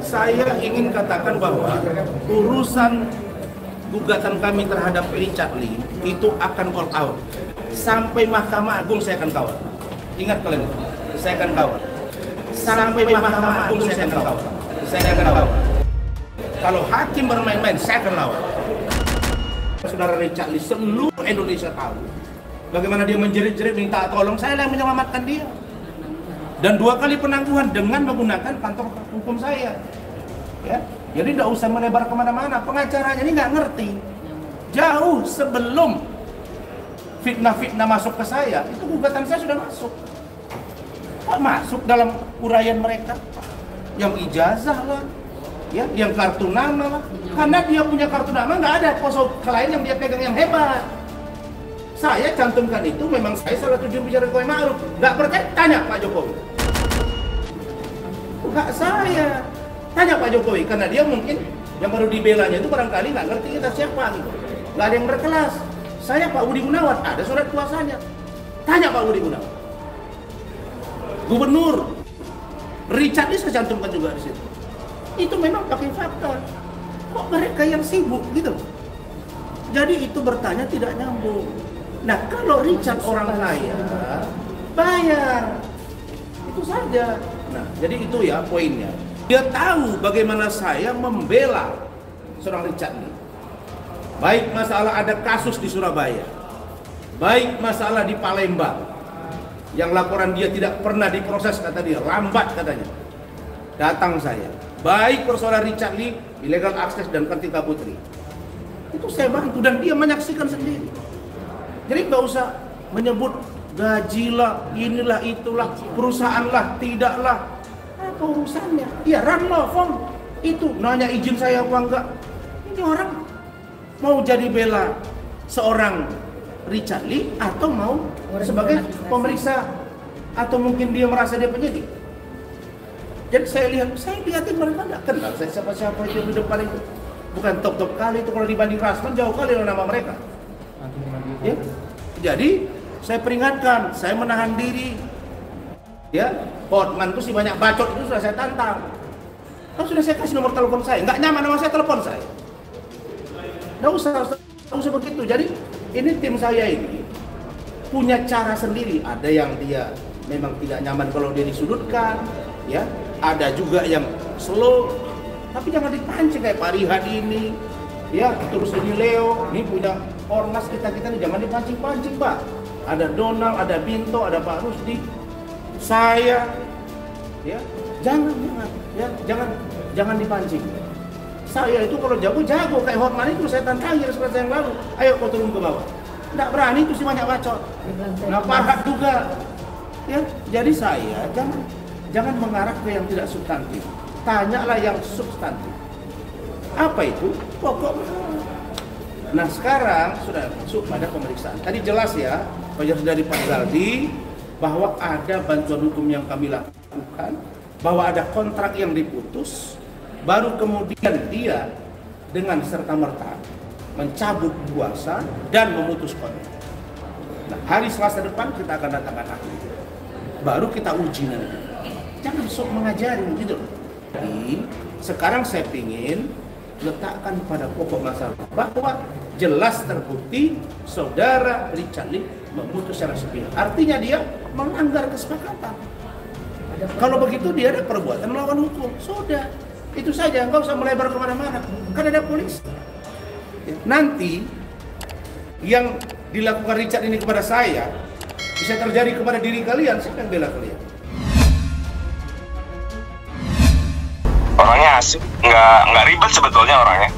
Saya ingin katakan bahwa urusan gugatan kami terhadap Richard Lee itu akan all out. Sampai Mahkamah Agung saya akan kawal. Ingat kalian, saya akan kawal. Sampai Mahkamah Agung saya akan kawal. Saya akan kawal. Kalau hakim bermain-main, saya akan lawan. Saudara Richard Lee, seluruh Indonesia tahu bagaimana dia menjerit-jerit minta tolong, saya yang menyelamatkan dia. Dan 2 kali penangguhan dengan menggunakan kantor hukum saya. Ya, jadi tidak usah melebar kemana-mana. Pengacaranya ini nggak ngerti. Jauh sebelum fitnah-fitnah masuk ke saya, itu gugatan saya sudah masuk. Kok masuk dalam uraian mereka? Yang ijazah lah, ya, yang kartu nama lah. Karena dia punya kartu nama, nggak ada pos lain yang dia pegang yang hebat. Saya cantumkan itu, memang saya salah tujuan bicara Jokowi Ma'ruf. Nggak percaya, tanya Pak Jokowi. Bukan saya. Tanya Pak Jokowi, karena dia mungkin yang baru dibelanya itu barangkali nggak ngerti kita siapa gitu. Nggak ada yang berkelas. Saya Pak Budi Gunawan, ada surat kuasanya. Tanya Pak Budi Gunawan. Gubernur Richard Lee saya cantumkan juga di situ. Itu memang pakai fakta. Kok mereka yang sibuk gitu? Jadi itu bertanya tidak nyambung. Nah, kalau Richard orang kaya, bayar. Itu saja. Nah, jadi itu ya poinnya. Dia tahu bagaimana saya membela seorang Richard Lee. Baik masalah ada kasus di Surabaya, baik masalah di Palembang, yang laporan dia tidak pernah diproses, kata dia, lambat katanya. Datang saya. Baik persoalan Richard Lee, illegal access dan Kartika Putri. Itu saya bantu dan dia menyaksikan sendiri. Jadi nggak usah menyebut gajilah, inilah, itulah, perusahaan lah, tidaklah. Apa urusannya? Iya, Ramlo, Fong. Itu nanya izin saya apa enggak. Ini orang mau jadi bela seorang Richard Lee atau mau sebagai pemeriksa, atau mungkin dia merasa dia penyidik. Jadi saya lihatin mereka nggak kenal saya siapa-siapa itu di depan itu. Bukan top kali itu, kalau dibanding Rasman jauh kali nama mereka. Ya? Jadi saya peringatkan, saya menahan diri. Ya, Hotman itu sih banyak bacot, itu sudah saya tantang. Kan sudah saya kasih nomor telepon saya, nggak nyaman sama saya, telepon saya. Nggak usah begitu. Jadi ini tim saya ini punya cara sendiri. Ada yang dia memang tidak nyaman kalau dia disudutkan, ya. Ada juga yang slow, tapi jangan dipancing kayak Pak Rihad ini, ya. Terus ini Leo, ini punya ormas kita nih, jangan dipancing-pancing, Pak. Ada Donald, ada Binto, ada Pak Rusdi, saya, ya. Jangan dipancing. Saya itu kalau jago kayak Hotman itu saya tantangi seperti yang lalu. Ayo kau turun ke bawah. Nggak berani itu sih banyak bacot. Nah, Farhad juga. Ya, jadi saya jangan mengarah ke yang tidak substantif. Tanyalah yang substantif. Apa itu? Pokok. Nah, sekarang sudah masuk pada pemeriksaan. Tadi jelas ya, dari Pak Galdi bahwa ada bantuan hukum yang kami lakukan, bahwa ada kontrak yang diputus, baru kemudian dia dengan serta-merta mencabut kuasa dan memutus kontrak. Nah, hari Selasa depan kita akan datangkan ahli. Baru kita uji nanti. Jangan sok mengajari gitu. Jadi sekarang saya ingin letakkan pada pokok masalah bahwa jelas terbukti saudara Richard Lee memutus secara sepihak. Artinya dia melanggar kesepakatan. Kalau begitu dia ada perbuatan melawan hukum. Sudah, itu saja. Enggak usah melebar kemana-mana. Kan ada polisi. Nanti yang dilakukan Richard ini kepada saya bisa terjadi kepada diri kalian. Siapa yang bela kalian? Orangnya asik, nggak ribet sebetulnya orangnya.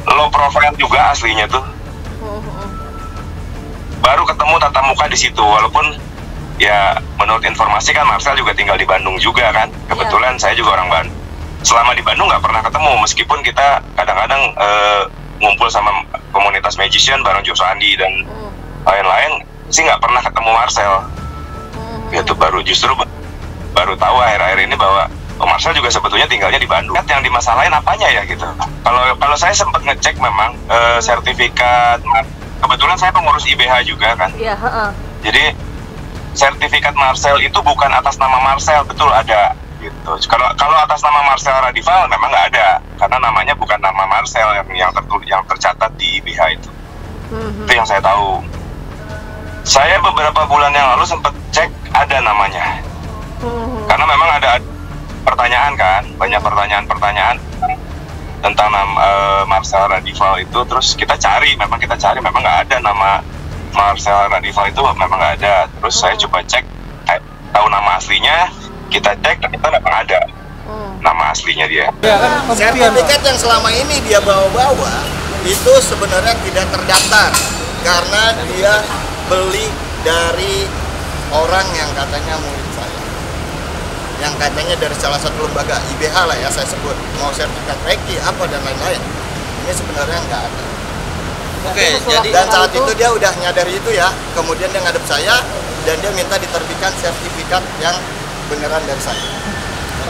Low profile juga aslinya tuh. Baru ketemu tatap muka di situ, walaupun ya menurut informasi kan Marcel juga tinggal di Bandung juga kan. Kebetulan saya juga orang Bandung. Selama di Bandung nggak pernah ketemu, meskipun kita kadang-kadang ngumpul sama komunitas magician bareng Joshua Andi dan lain-lain, sih nggak pernah ketemu Marcel. Itu justru baru tahu akhir-akhir ini bahwa Marcel juga sebetulnya tinggalnya di Bandung. Yang dimasalahin apanya ya gitu. Kalau saya sempat ngecek memang sertifikat, kebetulan saya pengurus IBH juga kan. Jadi sertifikat Marcel itu bukan atas nama Marcel, betul ada gitu. Kalau atas nama Marcel Radival memang nggak ada, karena namanya bukan nama Marcel yang tercatat di BH itu. Itu yang saya tahu. Saya beberapa bulan yang lalu sempat cek ada namanya, karena memang ada pertanyaan kan, banyak pertanyaan tentang nama Marcel Radival itu. Terus kita cari, memang nggak ada nama Marcel Radival itu, memang nggak ada. Terus saya coba cek, tahu nama aslinya, kita cek ternyata memang ada nama aslinya dia. Sertifikat yang selama ini dia bawa-bawa itu sebenarnya tidak terdaftar karena dia beli dari orang yang katanya murid saya, yang katanya dari salah satu lembaga IBH lah ya saya sebut, mau sertifikat Reiki apa dan lain-lain. Ini sebenarnya nggak ada. Oke, jadi dan saat itu dia udah nyadar itu ya, kemudian dia ngadep saya dan dia minta diterbitkan sertifikat yang beneran dari saya.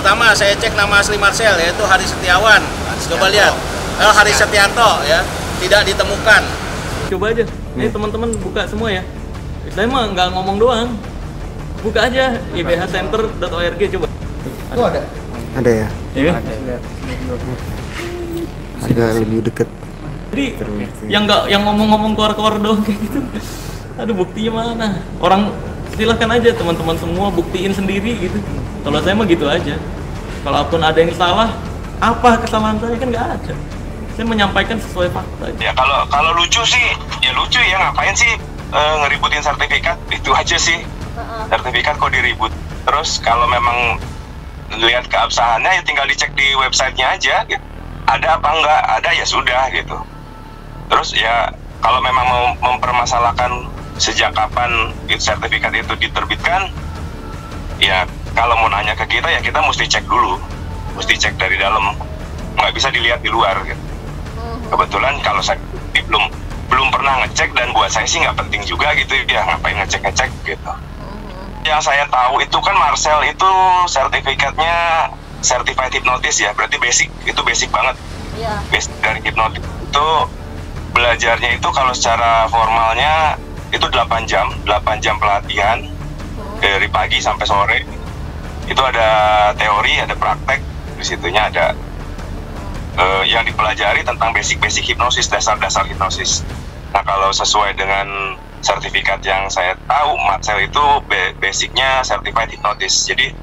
pertama saya cek nama asli Marcel yaitu Hari Setiawan. Coba lihat, Hari Setianto ya, tidak ditemukan. Coba aja, ini teman-teman buka semua ya. Saya mah nggak ngomong doang, buka aja ibhcenter.org coba. Itu ada? Ada ya? Iya. Agak lebih deket. Jadi yang ngomong-ngomong keluar-keluar doang kayak gitu. Aduh, buktinya mana? Orang silahkan aja teman-teman semua buktiin sendiri gitu. Kalau saya mah gitu aja. Kalaupun ada yang salah, apa kesalahan saya kan nggak ada. Saya menyampaikan sesuai fakta. Ya kalau lucu sih, ya lucu ya, ngapain sih ngeributin sertifikat, itu aja sih. Sertifikat kok diribut. Terus kalau memang lihat keabsahannya ya tinggal dicek di websitenya aja gitu. Ada apa enggak? Ada ya sudah gitu. Terus ya kalau memang mau mempermasalahkan sejak kapan sertifikat itu diterbitkan, ya kalau mau nanya ke kita ya kita mesti cek dulu, mesti cek dari dalam, nggak bisa dilihat di luar gitu. Kebetulan kalau saya belum pernah ngecek, dan buat saya sih nggak penting juga gitu ya, ngapain ngecek gitu. Yang saya tahu itu kan Marcel itu sertifikatnya certified hypnotist ya, berarti basic banget. Basic dari hipnotis itu belajarnya itu kalau secara formalnya itu 8 jam pelatihan dari pagi sampai sore. Itu ada teori, ada praktek, di situnya ada yang dipelajari tentang basic hipnosis, dasar hipnosis. Nah kalau sesuai dengan sertifikat yang saya tahu, Marcel itu basicnya certified hypnotist. Jadi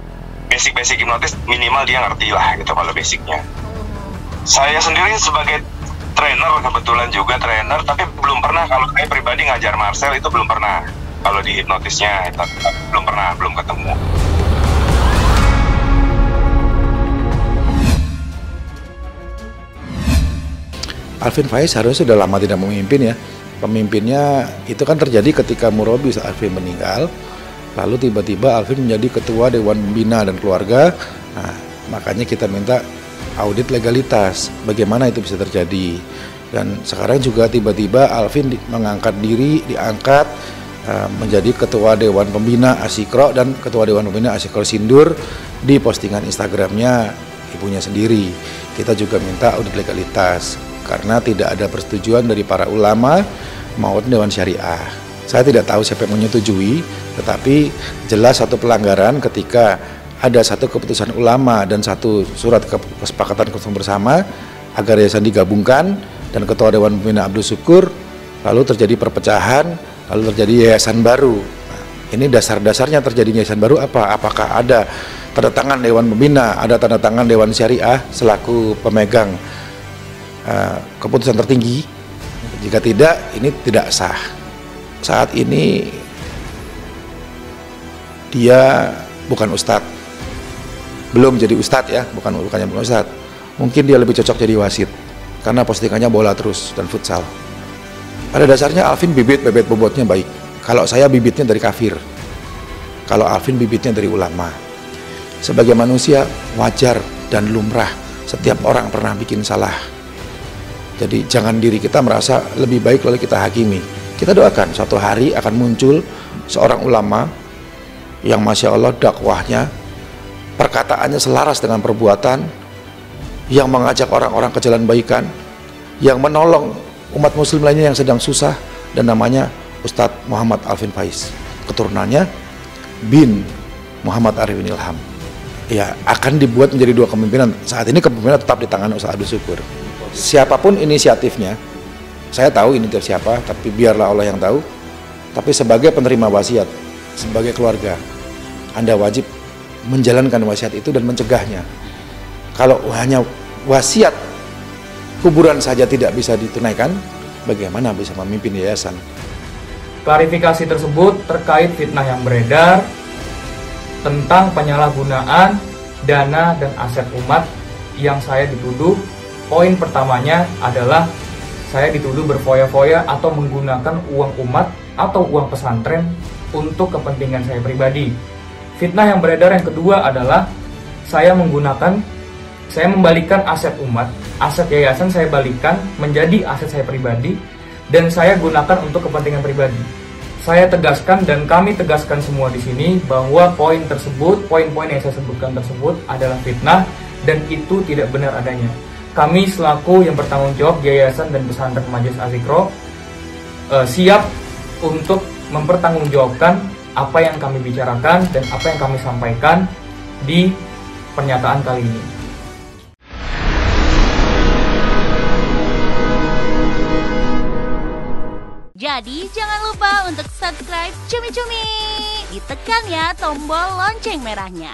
basic hipnotis minimal dia ngerti lah gitu kalau basicnya. Saya sendiri sebagai trainer, kebetulan juga trainer, tapi belum pernah, kalau saya pribadi ngajar Marcel itu belum pernah. Kalau di hipnotisnya itu belum ketemu. Alvin Faiz harusnya sudah lama tidak memimpin ya. Pemimpinnya itu kan terjadi ketika Murabi Alvin meninggal, lalu tiba-tiba Alvin menjadi ketua Dewan Pembina dan Keluarga. Nah, makanya kita minta audit legalitas, bagaimana itu bisa terjadi. Dan sekarang juga tiba-tiba Alvin diangkat menjadi ketua Dewan Pembina Asikro dan ketua Dewan Pembina Asikro Sindur di postingan Instagramnya ibunya sendiri. Kita juga minta audit legalitas karena tidak ada persetujuan dari para ulama maupun Dewan Syariah. Saya tidak tahu siapa yang menyetujui, tetapi jelas satu pelanggaran ketika ada satu keputusan ulama dan satu surat kesepakatan bersama agar yayasan digabungkan dan ketua Dewan Pembina Abdul Syukur, lalu terjadi perpecahan, lalu terjadi yayasan baru. Nah, ini dasar-dasarnya terjadi yayasan baru apa? Apakah ada tanda tangan Dewan Pembina, ada tanda tangan Dewan Syariah selaku pemegang keputusan tertinggi? Jika tidak, ini tidak sah. Saat ini dia bukan ustadz, belum jadi ustadz ya, bukannya ustadz. Mungkin dia lebih cocok jadi wasit karena postingannya bola terus dan futsal. Pada dasarnya Alvin bibit bobotnya baik. Kalau saya bibitnya dari kafir, kalau Alvin bibitnya dari ulama. Sebagai manusia wajar dan lumrah, setiap orang pernah bikin salah. Jadi jangan diri kita merasa lebih baik lalu kita hakimi. Kita doakan suatu hari akan muncul seorang ulama yang Masya Allah dakwahnya, perkataannya selaras dengan perbuatan, yang mengajak orang-orang ke jalan baikan, yang menolong umat muslim lainnya yang sedang susah, dan namanya Ustadz Muhammad Alvin Faiz. Keturunannya bin Muhammad Arifin Ilham. ya akan dibuat menjadi dua kepemimpinan. Saat ini kepemimpinan tetap di tangan Ustaz Abdul Syukur. Siapapun inisiatifnya, saya tahu inisiatif siapa, tapi biarlah Allah yang tahu. Tapi sebagai penerima wasiat, sebagai keluarga, Anda wajib menjalankan wasiat itu dan mencegahnya. Kalau hanya wasiat kuburan saja tidak bisa ditunaikan, bagaimana bisa memimpin yayasan? Klarifikasi tersebut terkait fitnah yang beredar tentang penyalahgunaan dana dan aset umat yang saya dituduh. Poin pertamanya adalah saya dituduh berfoya-foya atau menggunakan uang umat atau uang pesantren untuk kepentingan saya pribadi. Fitnah yang beredar yang kedua adalah saya membalikkan aset umat, aset yayasan saya balikan menjadi aset saya pribadi dan saya gunakan untuk kepentingan pribadi. Saya tegaskan dan kami tegaskan semua di sini bahwa poin tersebut, poin-poin yang saya sebutkan tersebut adalah fitnah dan itu tidak benar adanya. Kami selaku yang bertanggung jawab Yayasan dan Pesantren Majelis Az-Zikro siap untuk mempertanggungjawabkan apa yang kami bicarakan dan apa yang kami sampaikan di pernyataan kali ini. Jadi jangan lupa untuk subscribe Cumi Cumi. Ditekan ya tombol lonceng merahnya.